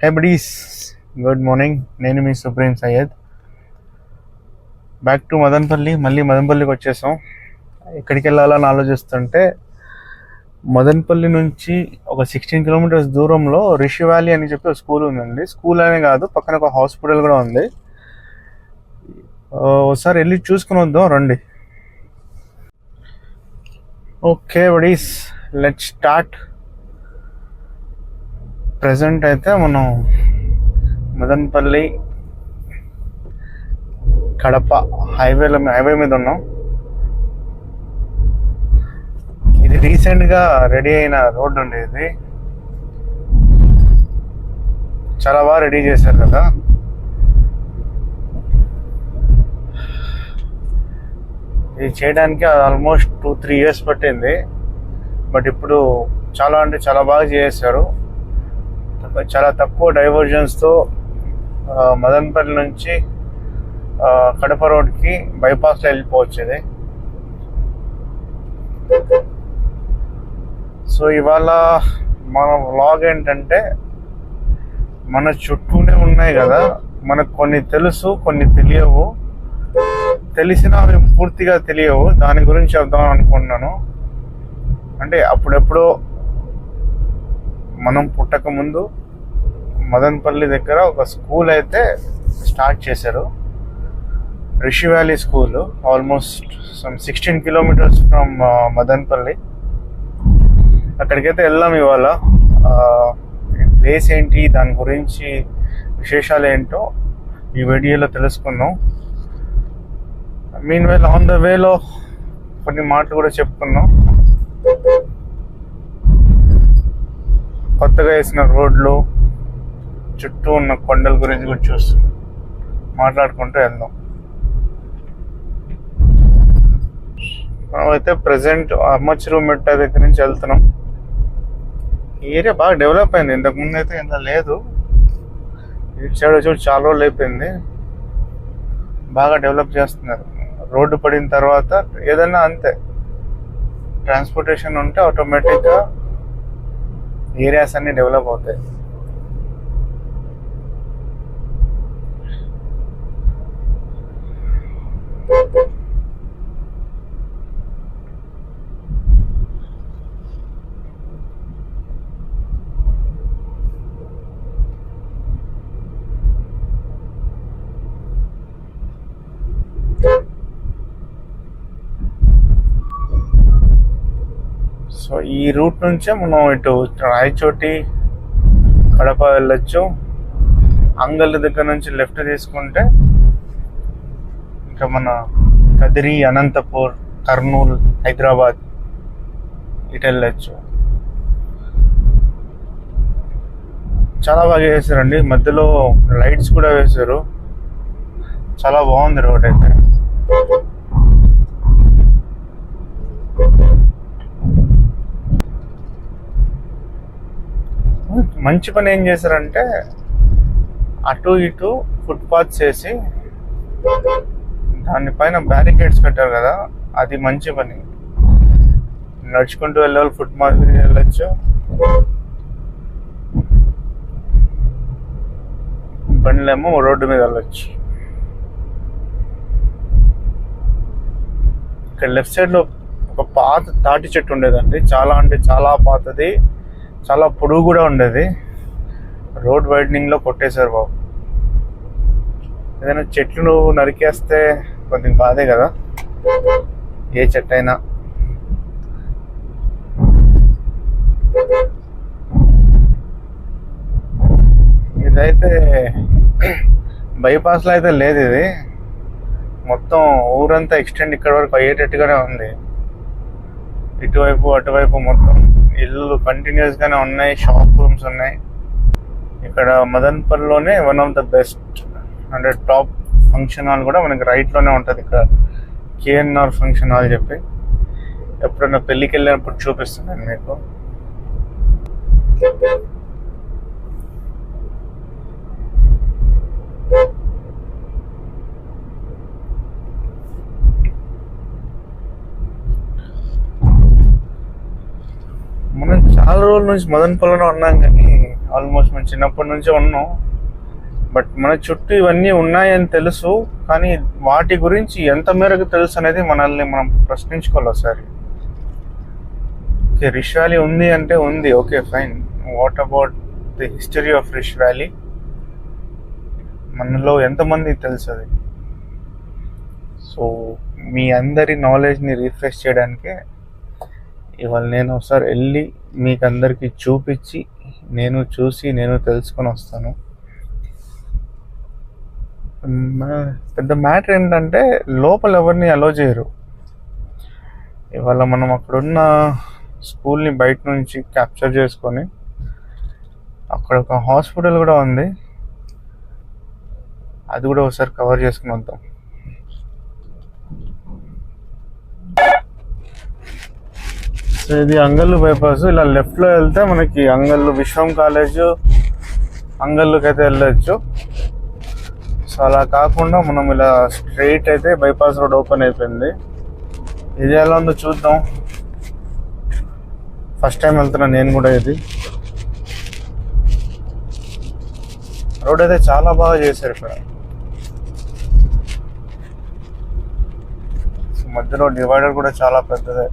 హే buddies, good morning. నేను మీ Supreme Syed. Back to Madanapalle. మళ్ళీ మదనపల్లికి వచ్చేసాం. ఎక్కడికి వెళ్ళాలని ఆలోచిస్తుంటే మదనపల్లి నుంచి ఒక 16 కిలోమీటర్స్ దూరంలో రిషి వ్యాలీ అని చెప్పి ఒక స్కూల్ ఉందండి. స్కూల్ అనే కాదు, పక్కన ఒక హాస్పిటల్ కూడా ఉంది. ఒకసారి వెళ్ళి చూసుకుని వద్దాం రండి. Okay buddies, let start. Present అయితే మనం మదనపల్లి కడప హైవే మీద ఉన్నాం. ఇది రీసెంట్గా రెడీ అయిన రోడ్డు అండి. ఇది చాలా బాగా రెడీ చేశారు కదా. ఇది చేయడానికి ఆల్మోస్ట్ 2-3 years పట్టింది. బట్ ఇప్పుడు చాలా అంటే చాలా బాగా చేశారు. చాలా తక్కువ డైవర్జన్స్తో మదనపల్లి నుంచి కడప రోడ్కి బైపాస్లో వెళ్ళిపోవచ్చు ఇది. సో ఇవాళ మన వ్లాగ్ ఏంటంటే, మన చుట్టూనే ఉన్నాయి కదా, మనకు కొన్ని తెలుసు కొన్ని తెలియవు. తెలిసినా అవి పూర్తిగా తెలియవు. దాని గురించి చెప్దాం అనుకుంటున్నాను. అంటే అప్పుడెప్పుడో మనం పుట్టక ముందు మదనపల్లి దగ్గర ఒక స్కూల్ అయితే స్టార్ట్ చేశారు, Rishi Valley School. Almost 16 kilometers from Madanapalle. అక్కడికైతే వెళ్ళాం ఇవాళ. ప్లేస్ ఏంటి, దాని గురించి విశేషాలు ఏంటో ఈ వీడియోలో తెలుసుకుందాం. మీన్ వైల్ ఆన్ ద వేలో కొన్ని మాటలు కూడా చెప్పుకుందాం. కొత్తగా వేసిన రోడ్లు, చుట్టూ ఉన్న కొండల గురించి కూడా చూస్తూ మాట్లాడుకుంటూ వెళ్దాం. మనమైతే ప్రజెంట్ అమ్మచెరువు మెట్ట దగ్గర నుంచి వెళ్తున్నాం. ఈ ఏరియా బాగా డెవలప్ అయింది. ఇంతకుముందు అయితే ఇంత లేదు. ఇటు సైడ్ చూడు చాలా రోజులు అయిపోయింది. బాగా డెవలప్ చేస్తున్నారు. రోడ్డు పడిన తర్వాత ఏదైనా అంతే, ట్రాన్స్పోర్టేషన్ ఉంటే ఆటోమేటిక్గా ఏరియాస్ అన్ని డెవలప్ అవుతాయి. సో ఈ రూట్ నుంచే మనం ఇటు రాయచోటి, కడప వెళ్ళొచ్చు. అంగల్ దగ్గర నుంచి లెఫ్ట్ తీసుకుంటే ఇంకా మన కదిరి, అనంతపూర్, కర్నూలు, హైదరాబాద్ ఇటు వెళ్ళొచ్చు. చాలా బాగా వేసారండి. మధ్యలో లైట్స్ కూడా వేశారు. చాలా బాగుంది రోడ్ అయితే. మంచి పని ఏం చేశారంటే, అటు ఇటు ఫుట్పాత్స్ వేసి దానిపైన బ్యారికేడ్స్ పెట్టారు కదా, అది మంచి పని. నడుచుకుంటూ వెళ్ళాలి, ఫుట్పాత్ మీద వెళ్ళొచ్చు. బండ్లేమో రోడ్డు మీద వెళ్ళొచ్చు. ఇక్కడ లెఫ్ట్ సైడ్లో ఒక పాత తాటి చెట్టు ఉండేదండి. చాలా అంటే చాలా పాతది, చాలా పొడుగు కూడా ఉండేది. రోడ్ వైడనింగ్లో కొట్టేశారు బాబు. ఏదైనా చెట్లు నరికేస్తే కొద్దిగా బాధే కదా, ఏ చెట్టు అయినా. ఇదైతే బైపాస్లో అయితే లేదు. ఇది మొత్తం ఊరంతా ఎక్స్టెండ్ ఇక్కడ వరకు అయ్యేటట్టుగానే ఉంది. ఇటువైపు అటువైపు మొత్తం ఇల్లు కంటిన్యూస్ గానే ఉన్నాయి, షాప్ రూమ్స్ ఉన్నాయి. ఇక్కడ మదనపల్లిలోనే వన్ ఆఫ్ ద బెస్ట్ అంటే టాప్ ఫంక్షన్ హాల్ కూడా మనకి రైట్ లోనే ఉంటుంది. ఇక్కడ కేఎన్ఆర్ ఫంక్షన్ హాల్ చెప్పి, ఎప్పుడైనా పెళ్ళికి వెళ్ళినప్పుడు చూపిస్తున్నాను మీకు. మనం చాలా రోజుల నుంచి మదనపల్లిలో ఉన్నాం, కానీ ఆల్మోస్ట్ మనం చిన్నప్పటి నుంచే ఉన్నాం. బట్ మన చుట్టూ ఇవన్నీ ఉన్నాయని తెలుసు, కానీ వాటి గురించి ఎంత మేరకు తెలుసు అనేది మనల్ని మనం ప్రశ్నించుకోవాలి ఒకసారి. ఓకే, రిష్ వ్యాలీ ఉంది అంటే ఉంది, okay fine. What about the history of Rishi Valley? మనలో ఎంతమందికి తెలుసు అది? సో మీ అందరి నాలెడ్జ్ని రీఫ్రెష్ చేయడానికే ఇవాళ నేను ఒకసారి వెళ్ళి మీకు అందరికీ చూపించి నేను చూసి నేను తెలుసుకొని వస్తాను. పెద్ద మ్యాటర్ ఏంటంటే లోపల ఎవరిని అలో చేయరు. ఇవాళ మనం అక్కడున్న స్కూల్ని బయట నుంచి క్యాప్చర్ చేసుకొని, అక్కడ ఒక హాస్పిటల్ కూడా ఉంది, అది కూడా ఒకసారి కవర్ చేసుకుని వద్దాం. సో ఇది అంగల్లు బైపాస్. ఇలా లెఫ్ట్లో వెళ్తే మనకి అంగల్లు విశ్వం కాలేజ్, అంగల్లుకి అయితే వెళ్ళొచ్చు. సో అలా కాకుండా మనం ఇలా స్ట్రైట్ అయితే బైపాస్ రోడ్ ఓపెన్ అయిపోయింది. ఇది ఎలా ఉందో చూద్దాం. ఫస్ట్ టైం వెళ్తున్నా నేను కూడా. ఇది రోడ్ అయితే చాలా బాగా చేశారు ఇక్కడ. మధ్యలో డివైడర్ కూడా చాలా పెద్దదే.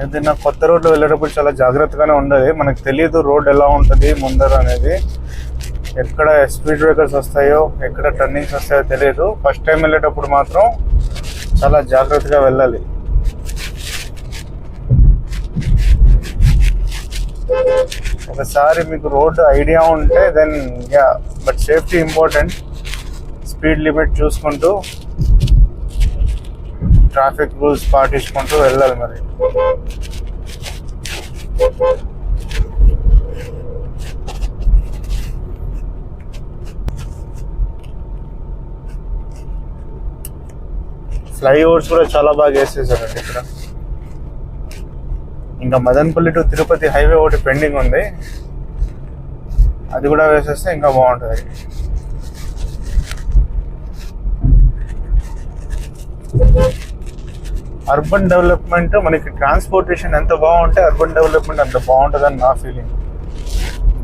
ఏదైనా కొత్త రోడ్లో వెళ్ళేటప్పుడు చాలా జాగ్రత్తగానే ఉండదు. మనకు తెలియదు రోడ్ ఎలా ఉంటుంది ముందర అనేది, ఎక్కడ స్పీడ్ బ్రేకర్స్ వస్తాయో ఎక్కడ టర్నింగ్స్ వస్తాయో తెలియదు. ఫస్ట్ టైం వెళ్ళేటప్పుడు మాత్రం చాలా జాగ్రత్తగా వెళ్ళాలి. ఒకసారి మీకు రోడ్ ఐడియా ఉంటే then ya, but safety important. Speed limit చూసుకుంటూ ట్రాఫిక్ రూల్స్ పాటించుకుంటూ వెళ్ళాలి. మరి ఫ్లైఓవర్స్ కూడా చాలా బాగా వేసేసారండి ఇక్కడ. ఇంకా మదనపల్లి టు తిరుపతి హైవే ఒకటి పెండింగ్ ఉంది, అది కూడా వేసేస్తే ఇంకా బాగుంటుంది. అర్బన్ డెవలప్మెంట్, మనకి ట్రాన్స్పోర్టేషన్ ఎంత బాగుంటే అర్బన్ డెవలప్మెంట్ అంత బాగుంటుందని నా ఫీలింగ్.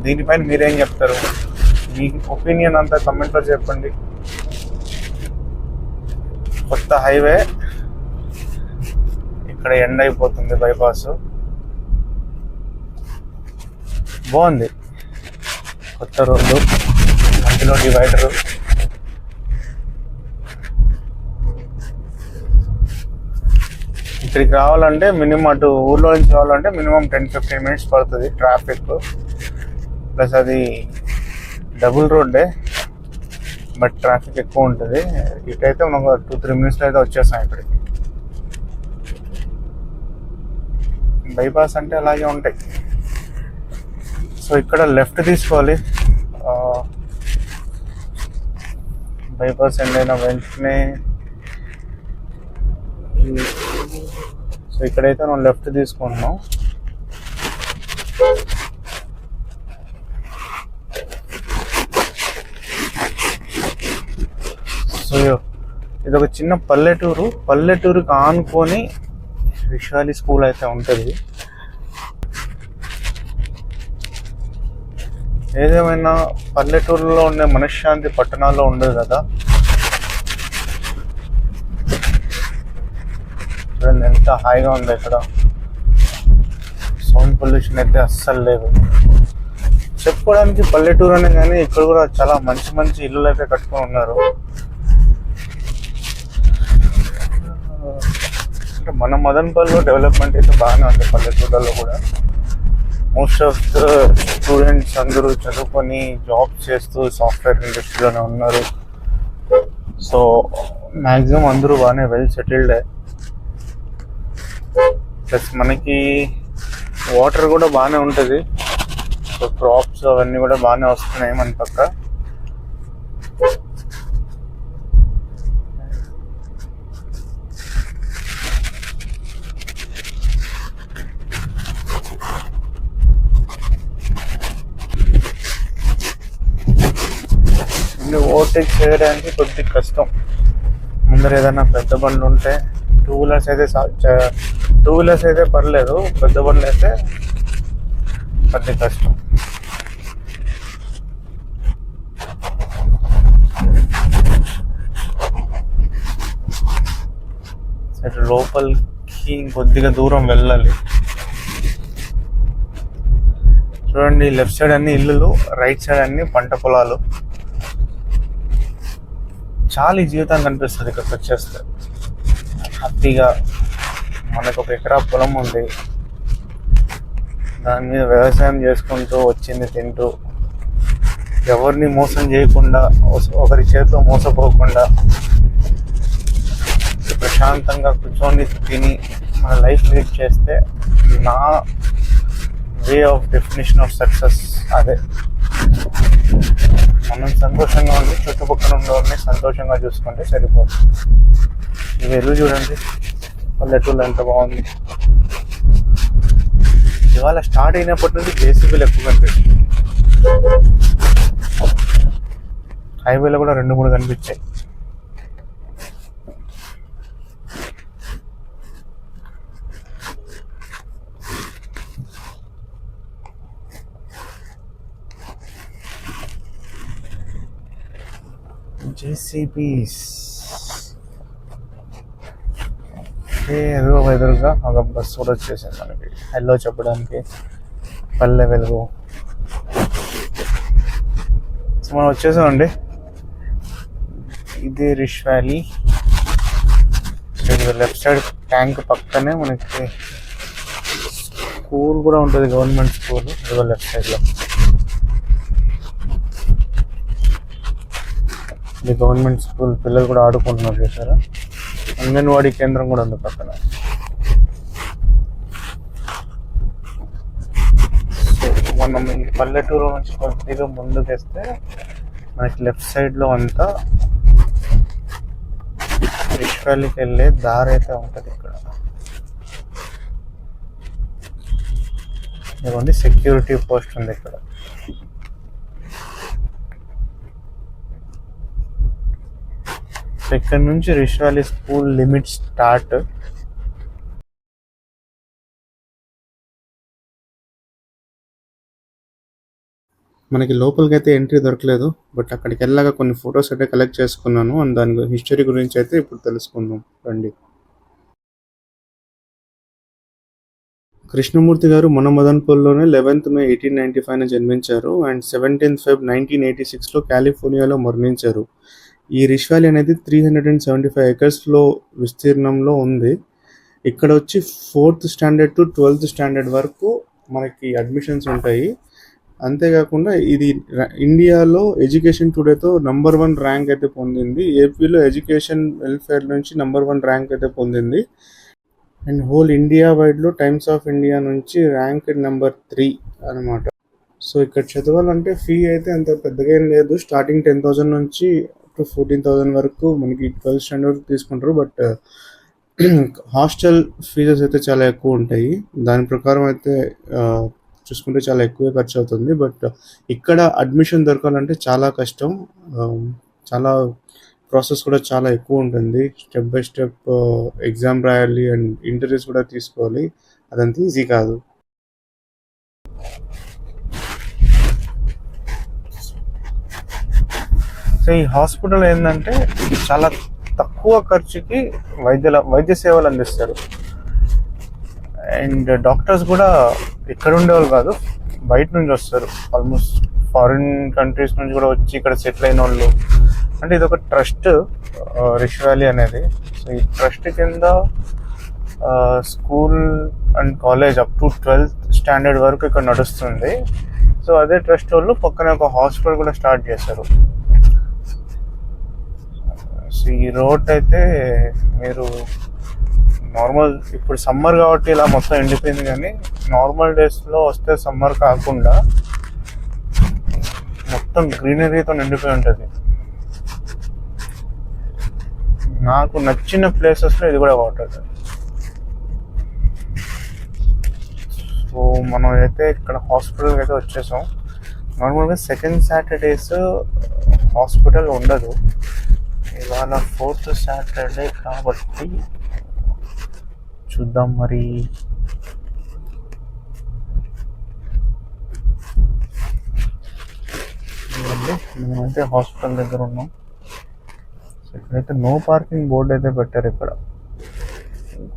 దీనిపైన మీరేం చెప్తారు? మీ ఒపీనియన్ అంతా కమెంట్లో చెప్పండి. కొత్త హైవే ఇక్కడ ఎండ్ అయిపోతుంది, బైపాస్ బాగుంది. కొత్త రోడ్డు, మధ్యలో డివైడరు. ఇక్కడికి రావాలంటే మినిమం, అటు ఊర్లో నుంచి రావాలంటే మినిమం 10-15 మినిట్స్ పడుతుంది ట్రాఫిక్. ప్లస్ అది డబుల్ రోడ్డే, బట్ ట్రాఫిక్ ఎక్కువ ఉంటుంది. ఇటైతే మనం 2-3 మినిట్స్లో అయితే వచ్చేస్తాం ఇక్కడికి. బైపాస్ అంటే అలాగే ఉంటాయి. సో ఇక్కడ లెఫ్ట్ తీసుకోవాలి. బైపాస్ ఎండ్ అయిన వెంటనే సో ఇక్కడైతే మనం లెఫ్ట్ తీసుకుంటున్నాం. సో ఇది ఒక చిన్న పల్లెటూరుకి ఆనుకొని రిష్ వ్యాలీ స్కూల్ అయితే ఉంటుంది. ఏదేమైనా పల్లెటూరులో ఉండే మనశ్శాంతి పట్టణాల్లో ఉండదు కదా. చూడండి ఎంత హాయిగా ఉంది ఇక్కడ. సౌండ్ పొల్యూషన్ అయితే అస్సలు లేదు. చెప్పుకోవడానికి పల్లెటూరు అనే కానీ ఇక్కడ కూడా చాలా మంచి మంచి ఇల్లులు అయితే కట్టుకొని ఉన్నారు. అంటే మన మదనపల్లిలో డెవలప్మెంట్ అయితే బాగానే ఉంది. పల్లెటూళ్ళలో కూడా మోస్ట్ ఆఫ్ ద స్టూడెంట్స్ అందరూ చదువుకొని జాబ్ చేస్తూ సాఫ్ట్వేర్ ఇండస్ట్రీలోనే ఉన్నారు. సో మ్యాక్సిమం అందరూ బాగానే వెల్ సెటిల్డ్. ప్లస్ మనకి వాటర్ కూడా బాగానే ఉంటుంది. సో క్రాప్స్ అవన్నీ కూడా బాగానే వస్తున్నాయి మన పక్క. ఓవర్టేక్ చేయడానికి కొద్దిగా కష్టం. ముందర ఏదైనా పెద్ద బండ్లు ఉంటే టూ వీలర్స్ అయితే పర్లేదు, పెద్ద బండ్లు అయితే పెద్ద కష్టం. సరే లోపలికి ఇంకొద్దిగా దూరం వెళ్ళాలి. చూడండి, లెఫ్ట్ సైడ్ అన్ని ఇల్లులు, రైట్ సైడ్ అన్ని పంట పొలాలు. చాలా ఈ జీవితం కనిపిస్తుంది ఇక్కడికి వచ్చేస్తే. హ్యాపీగా మనకు 1 ఎకరా పొలం ఉంది, దాని మీద వ్యవసాయం చేసుకుంటూ వచ్చింది తింటూ, ఎవరిని మోసం చేయకుండా, ఒకరి చేతిలో మోసపోకుండా ప్రశాంతంగా కూర్చొని తిని మన లైఫ్ లీడ్ చేస్తే నా way of definition of success అదే. మనం సంతోషంగా ఉండి చుట్టుపక్కల ఉన్నవారిని సంతోషంగా చూసుకుంటే సరిపోతుంది. ఈ వెళ్ళు చూడండి, పల్లెటూళ్ళు ఎంత బాగుంది. ఇవాళ స్టార్ట్ అయినప్పటి నుంచి జేసీబీలు ఎక్కువ కనిపిస్తుంది. హైవేలో కూడా 2-3 కనిపించాయి. జేసీబీస్ ఎదురుగా ఒక బస్సు కూడా వచ్చేసింది మనకి హెల్లో చెప్పడానికి, పల్లె వెలుగు. సో మనం వచ్చేసామండి. ఇది రిష్ వ్యాలీ. లెఫ్ట్ సైడ్ ట్యాంక్ పక్కనే మనకి స్కూల్ కూడా ఉంటుంది, గవర్నమెంట్ స్కూల్. ఇదిగో లెఫ్ట్ సైడ్లో ఇది గవర్నమెంట్ స్కూల్. పిల్లలు కూడా ఆడుకుంటున్నారు చూసారా. అంగన్వాడీ కేంద్రం కూడా ఉంది పక్కన. మనం ఈ పల్లెటూరు నుంచి కొద్దిగా ముందుకు వేస్తే మనకి లెఫ్ట్ సైడ్లో అంతా రిష్ వ్యాలీకి వెళ్ళే దారి అయితే ఉంటుంది. ఇక్కడ ఇదిగోండి సెక్యూరిటీ పోస్ట్ ఉంది ఇక్కడ. ఇక్కడ నుంచి రిష్ వ్యాలీ స్కూల్ లిమిట్ స్టార్ట్. మనకి లోపలికి అయితే ఎంట్రీ దొరకలేదు, బట్ అక్కడికి వెళ్ళాక కొన్ని ఫొటోస్ అయితే కలెక్ట్ చేసుకున్నాను. అండ్ దాని హిస్టరీ గురించి అయితే ఇప్పుడు తెలుసుకుందాం రండి. కృష్ణమూర్తి గారు మన మదన్పూర్లోనే 11th May 1895 జన్మించారు అండ్ 17th February 1986లో కాలిఫోర్నియాలో మరణించారు. ఈ రిష్ వ్యాలీ అనేది 375 acresలో విస్తీర్ణంలో ఉంది. ఇక్కడ వచ్చి 4th standard to 12th standard వరకు మనకి అడ్మిషన్స్ ఉంటాయి. అంతేకాకుండా ఇది ఇండియాలో ఎడ్యుకేషన్ టుడేతో నంబర్ 1 ర్యాంక్ అయితే పొందింది. ఏపీలో ఎడ్యుకేషన్ వెల్ఫేర్ నుంచి నంబర్ 1 ర్యాంక్ అయితే పొందింది. అండ్ హోల్ ఇండియా వైడ్లో టైమ్స్ ఆఫ్ ఇండియా నుంచి ర్యాంక్ నెంబర్ 3 అనమాట. సో ఇక్కడ చదవాలంటే ఫీ అయితే అంత పెద్దగా ఏం లేదు. స్టార్టింగ్ 10,000 నుంచి టు 14,000 వరకు మనకి 12th standard తీసుకుంటారు. బట్ హాస్టల్ ఫీజెస్ అయితే చాలా ఎక్కువ ఉంటాయి. దాని ప్రకారం అయితే చూసుకుంటే చాలా ఎక్కువ ఖర్చు అవుతుంది. బట్ ఇక్కడ అడ్మిషన్ దొరకాలంటే చాలా కష్టం. చాలా ప్రాసెస్ కూడా చాలా ఎక్కువ ఉంటుంది. స్టెప్ బై స్టెప్ ఎగ్జామ్ రాయాలి అండ్ ఇంటర్వ్యూస్ కూడా తీసుకోవాలి. అదంత ఈజీ కాదు. సో ఈ హాస్పిటల్ ఏంటంటే చాలా తక్కువ ఖర్చుకి వైద్య సేవలు అందిస్తారు. అండ్ డాక్టర్స్ కూడా ఇక్కడ ఉండేవాళ్ళు కాదు, బయట నుంచి వస్తారు. ఆల్మోస్ట్ ఫారిన్ కంట్రీస్ నుంచి కూడా వచ్చి ఇక్కడ సెటిల్ అయిన వాళ్ళు. అంటే ఇది ఒక ట్రస్ట్, రిష్ వ్యాలీ అనేది. సో ఈ ట్రస్ట్ కింద school and college up to 12th standard వరకు ఇక్కడ నడుస్తుంది. సో అదే ట్రస్ట్ వాళ్ళు పక్కన ఒక హాస్పిటల్ కూడా స్టార్ట్ చేశారు. సో ఈ రోడ్ అయితే మీరు నార్మల్, ఇప్పుడు సమ్మర్ కాబట్టి ఇలా మొత్తం ఎండిపోయింది, కానీ నార్మల్ డేస్లో వస్తే సమ్మర్ కాకుండా మొత్తం గ్రీనరీతో నిండిపోయి ఉంటుంది. నాకు నచ్చిన ప్లేసెస్లో ఇది కూడా వాటర్. సో మనం అయితే ఇక్కడ హాస్పిటల్కి అయితే వచ్చేసాం. నార్మల్గా సెకండ్ సాటర్డేస్ హాస్పిటల్ ఉండదు. ఇవాళ 4th Saturday కాబట్టి చూద్దాం మరి. మేమైతే హాస్పిటల్ దగ్గర ఉన్నాం. ఇక్కడైతే నో పార్కింగ్ బోర్డు అయితే పెట్టారు. ఇక్కడ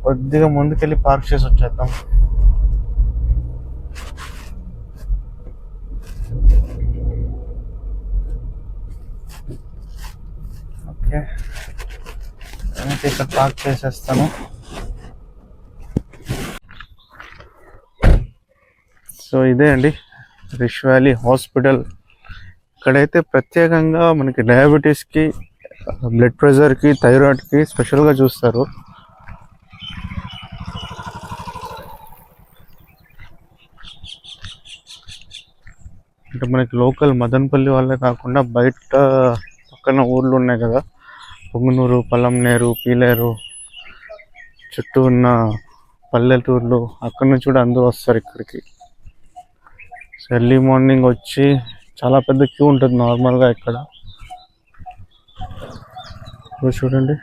కొద్దిగా ముందుకెళ్ళి పార్క్ చేసి వచ్చేద్దాం. ఓకే, నేనైతే ఇక్కడ పార్క్ చేసేస్తాను. సో ఇదే అండి రిష్ వ్యాలీ హాస్పిటల్. ఇక్కడైతే ప్రత్యేకంగా మనకి డయాబెటీస్కి, బ్లడ్ ప్రెషర్కి, థైరాయిడ్కి స్పెషల్గా చూస్తారు. అంటే మనకి లోకల్ మదనపల్లి వాళ్ళే కాకుండా బయట పక్కన ఊర్లు ఉన్నాయి కదా, పొంగునూరు, పల్లంనేరు, పీలేరు, చుట్టూ ఉన్న పల్లెటూర్లు, అక్కడి నుంచి కూడా అందరూ వస్తారు ఇక్కడికి. సో ఎర్లీ మార్నింగ్ వచ్చి చాలా పెద్ద క్యూ ఉంటుంది నార్మల్గా ఇక్కడ. చూడండి,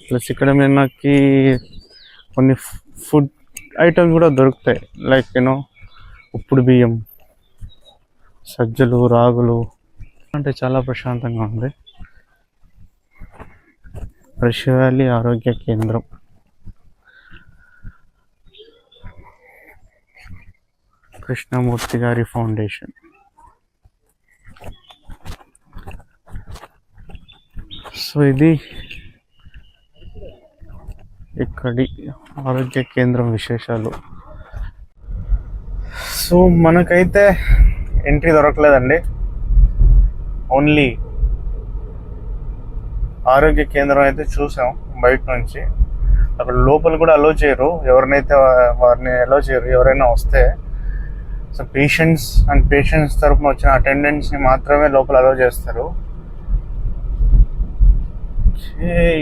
ప్లస్ ఇక్కడ మనకి కొన్ని ఫుడ్ ఐటమ్స్ కూడా దొరుకుతాయి. లైక్ ఉప్పుడు బియ్యం, సజ్జలు, రాగులు. అంటే చాలా ప్రశాంతంగా ఉంది. రిష్ వ్యాలీ ఆరోగ్య కేంద్రం. కృష్ణమూర్తి గారి ఫౌండేషన్. సో ఇది ఇక్కడి ఆరోగ్య కేంద్రం విశేషాలు. సో మనకైతే ఎంట్రీ దొరకలేదండి. ఓన్లీ ఆరోగ్య కేంద్రం అయితే చూసాం బయట నుంచి. అక్కడ లోపల కూడా అలో చేయరు, ఎవరినైతే వారిని అలో చేయరు. ఎవరైనా వస్తే సో పేషెంట్స్ తరపున వచ్చిన అటెండెంట్స్ని మాత్రమే లోపల అలో చేస్తారు.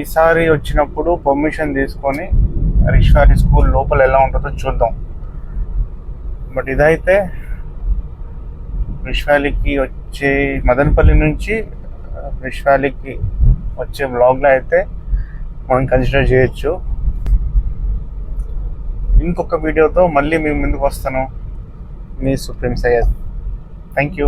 ఈసారి వచ్చినప్పుడు పర్మిషన్ తీసుకొని రిష్ వ్యాలీ స్కూల్ లోపల ఎలా ఉంటుందో చూద్దాం. బట్ ఇదైతే రిష్ వ్యాలీకి వచ్చే, మదనపల్లి నుంచి రిష్ వ్యాలీకి వచ్చే వ్లాగ్లో అయితే మనం కన్సిడర్ చేయొచ్చు. ఇంకొక వీడియోతో మళ్ళీ మీ ముందుకు వస్తాను. మీ సుప్రీం సయ్యద్. Thank you.